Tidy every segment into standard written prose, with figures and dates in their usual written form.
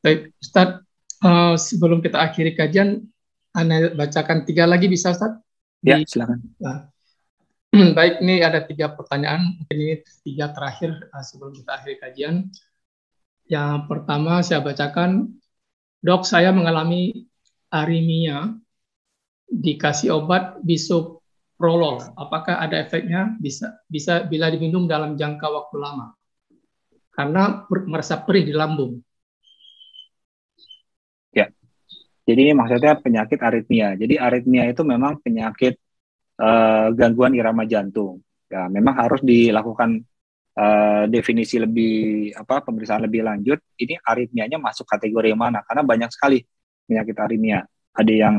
Baik, Ustadz, sebelum kita akhiri kajian, Anda bacakan 3 lagi bisa, Ustadz? Ya, silakan. Baik, ini ada 3 pertanyaan, mungkin ini 3 terakhir sebelum kita akhiri kajian. Yang pertama saya bacakan, Dok, saya mengalami aritmia, dikasih obat bisoprolol. Apakah ada efeknya? Bisa bila diminum dalam jangka waktu lama. Karena merasa perih di lambung. Ya, jadi ini maksudnya penyakit aritmia. Jadi aritmia itu memang penyakit gangguan irama jantung. Ya, memang harus dilakukan definisi lebih pemeriksaan lebih lanjut. Ini aritmianya masuk kategori yang mana? Karena banyak sekali penyakit aritmia. Ada yang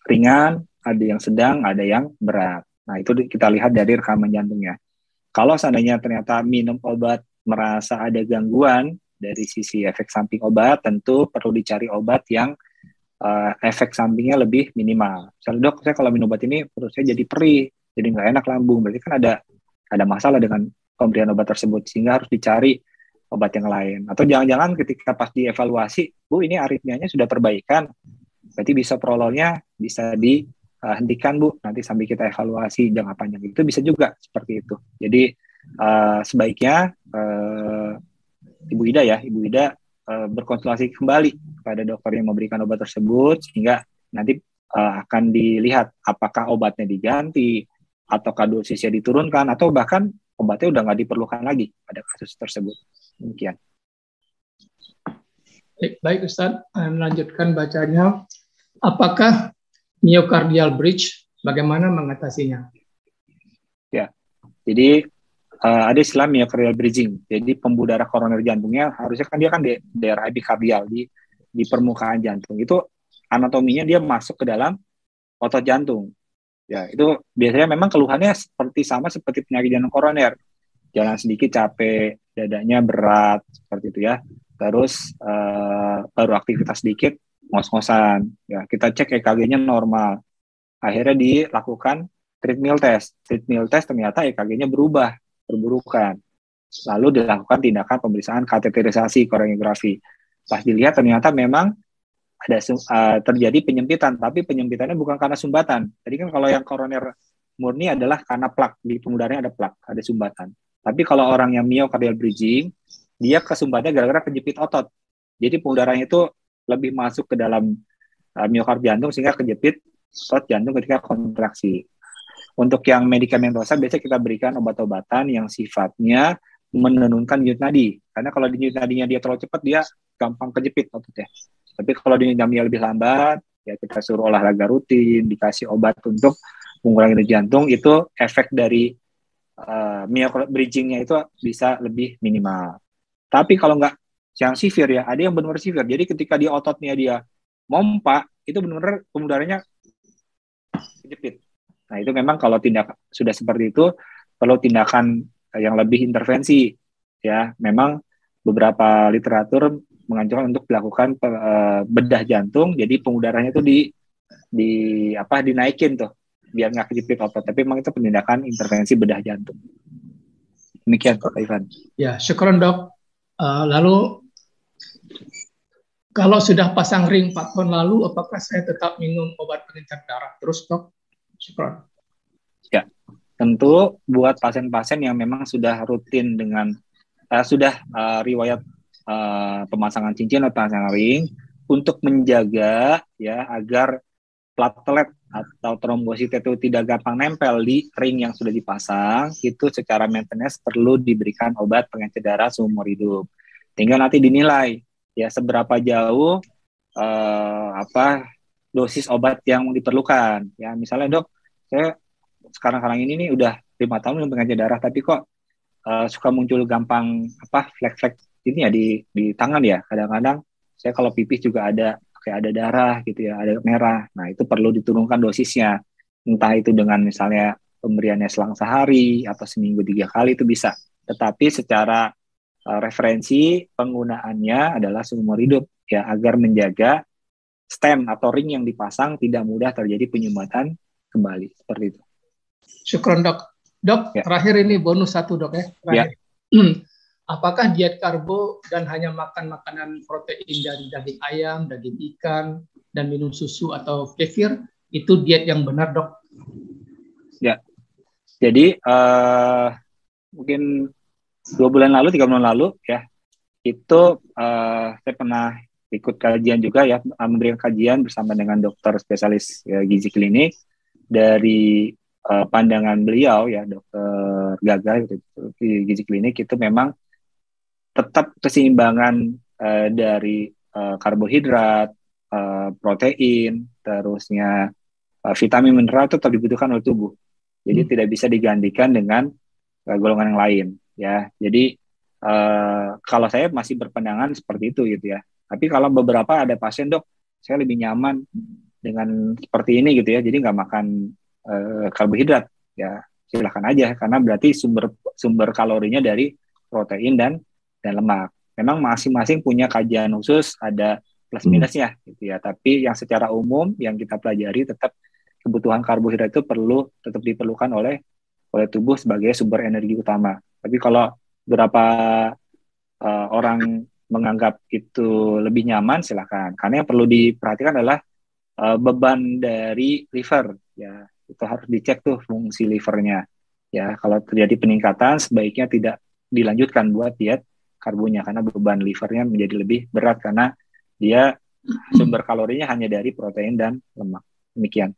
ringan, ada yang sedang, ada yang berat. Nah, itu kita lihat dari rekaman jantungnya. Kalau seandainya ternyata minum obat merasa ada gangguan dari sisi efek samping obat, tentu perlu dicari obat yang efek sampingnya lebih minimal. Misalnya, Dok, saya kalau minum obat ini perut saya jadi perih, jadi nggak enak lambung. Berarti kan ada masalah dengan pemberian obat tersebut, sehingga harus dicari obat yang lain. Atau jangan-jangan ketika pas dievaluasi, Bu, ini aritmianya sudah perbaikan, berarti bisoprololnya bisa dihentikan, Bu, nanti sambil kita evaluasi jangka panjang. Itu bisa juga seperti itu. Jadi sebaiknya Ibu Ida berkonsultasi kembali kepada dokter yang memberikan obat tersebut, sehingga nanti akan dilihat apakah obatnya diganti, ataukah dosisnya diturunkan, atau bahkan obatnya udah nggak diperlukan lagi pada kasus tersebut. Demikian. Baik Ustadz, melanjutkan bacanya. Apakah myocardial bridge, bagaimana mengatasinya? Ya, jadi ada istilah myocardial bridging. Jadi pembuluh darah koroner jantungnya harusnya kan dia kan di daerah epikardial di permukaan jantung. Itu anatominya dia masuk ke dalam otot jantung. Ya, itu biasanya memang keluhannya seperti penyakit jantung koroner. Jalan sedikit capek, dadanya berat, seperti itu ya. Terus baru aktivitas sedikit, ngos-ngosan. Ya, kita cek EKG-nya normal. Akhirnya dilakukan treadmill test. Treadmill test ternyata EKG-nya berubah, perburukan. Lalu dilakukan tindakan pemeriksaan kateterisasi, koroniografi. Pas dilihat ternyata memang ada terjadi penyempitan, tapi penyempitannya bukan karena sumbatan. Tadi kan kalau yang koroner murni adalah karena plak, di pembuluh darahnya ada plak, ada sumbatan. Tapi kalau orang yang myocardial bridging, dia kesumbatnya gara-gara kejepit otot. Jadi pembuluh darahnya itu lebih masuk ke dalam miokard jantung sehingga kejepit otot jantung ketika kontraksi. Untuk yang medikamentosa biasanya kita berikan obat-obatan yang sifatnya menurunkan denyut nadi. Karena kalau denyut nadinya dia terlalu cepat, dia gampang kejepit ototnya. Tapi kalau denyut nadinya lebih lambat, ya kita suruh olahraga rutin, dikasih obat untuk mengurangi denyut jantung, itu efek dari myocardial bridging-nya itu bisa lebih minimal. Tapi kalau nggak yang severe ya, ada yang benar-benar severe. Jadi ketika di ototnya dia mompa, itu benar-benar pembuluh darahnya kejepit. Nah, itu memang kalau tindakan sudah seperti itu, perlu tindakan yang lebih intervensi. Ya, memang beberapa literatur menganjurkan untuk dilakukan bedah jantung, jadi pembuluh darahnya itu dinaikin tuh, biar nggak kejepit otot. Tapi memang itu tindakan intervensi bedah jantung. Demikian, Pak Ivan. Ya, syukron Dok. Lalu, kalau sudah pasang ring 4 tahun lalu, apakah saya tetap minum obat pengencer darah terus, Dok? Syukron. Ya, tentu buat pasien-pasien yang memang sudah rutin dengan riwayat pemasangan cincin atau pemasangan ring, untuk menjaga ya agar platelet atau trombosit itu tidak gampang nempel di ring yang sudah dipasang, itu secara maintenance perlu diberikan obat pengencer darah seumur hidup. Tinggal nanti dinilai ya seberapa jauh dosis obat yang diperlukan. Ya, misalnya, Dok, saya sekarang ini nih udah 5 tahun minum pengencer darah, tapi kok suka muncul gampang flek-flek ini ya di tangan ya. Kadang-kadang saya kalau pipis juga ada kayak ada darah gitu ya, ada merah. Nah, itu perlu diturunkan dosisnya. Entah itu dengan misalnya pemberiannya selang sehari atau seminggu 3 kali itu bisa. Tetapi secara referensi penggunaannya adalah seumur hidup ya, agar menjaga stem atau ring yang dipasang tidak mudah terjadi penyumbatan kembali, seperti itu. Syukron, Dok. Dok, ya. Terakhir ini bonus 1, Dok ya. Terakhir. Ya. apakah diet karbo dan hanya makan makanan protein dari daging ayam, daging ikan, dan minum susu atau kefir, itu diet yang benar, Dok? Ya, jadi mungkin 2 bulan lalu, 3 bulan lalu ya, itu saya pernah ikut kajian juga ya, memberikan kajian bersama dengan dokter spesialis ya, gizi klinik dari pandangan beliau ya, dokter Gaga di gizi klinik itu memang tetap keseimbangan dari karbohidrat, protein, terusnya vitamin mineral itu tetap dibutuhkan oleh tubuh. Jadi tidak bisa digantikan dengan golongan yang lain ya. Jadi kalau saya masih berpandangan seperti itu gitu ya. Tapi kalau beberapa ada pasien, dok, saya lebih nyaman dengan seperti ini gitu ya. Jadi nggak makan karbohidrat ya, silahkan aja karena berarti sumber kalorinya dari protein dan lemak. Memang masing-masing punya kajian khusus, ada plus minusnya gitu ya. Tapi yang secara umum yang kita pelajari tetap kebutuhan karbohidrat itu tetap diperlukan oleh tubuh sebagai sumber energi utama. Tapi kalau beberapa orang menganggap itu lebih nyaman, silakan. Karena yang perlu diperhatikan adalah beban dari liver ya, itu harus dicek tuh fungsi livernya ya. Kalau terjadi peningkatan sebaiknya tidak dilanjutkan buat diet karbonya karena beban livernya menjadi lebih berat karena dia sumber kalorinya hanya dari protein dan lemak. Demikian.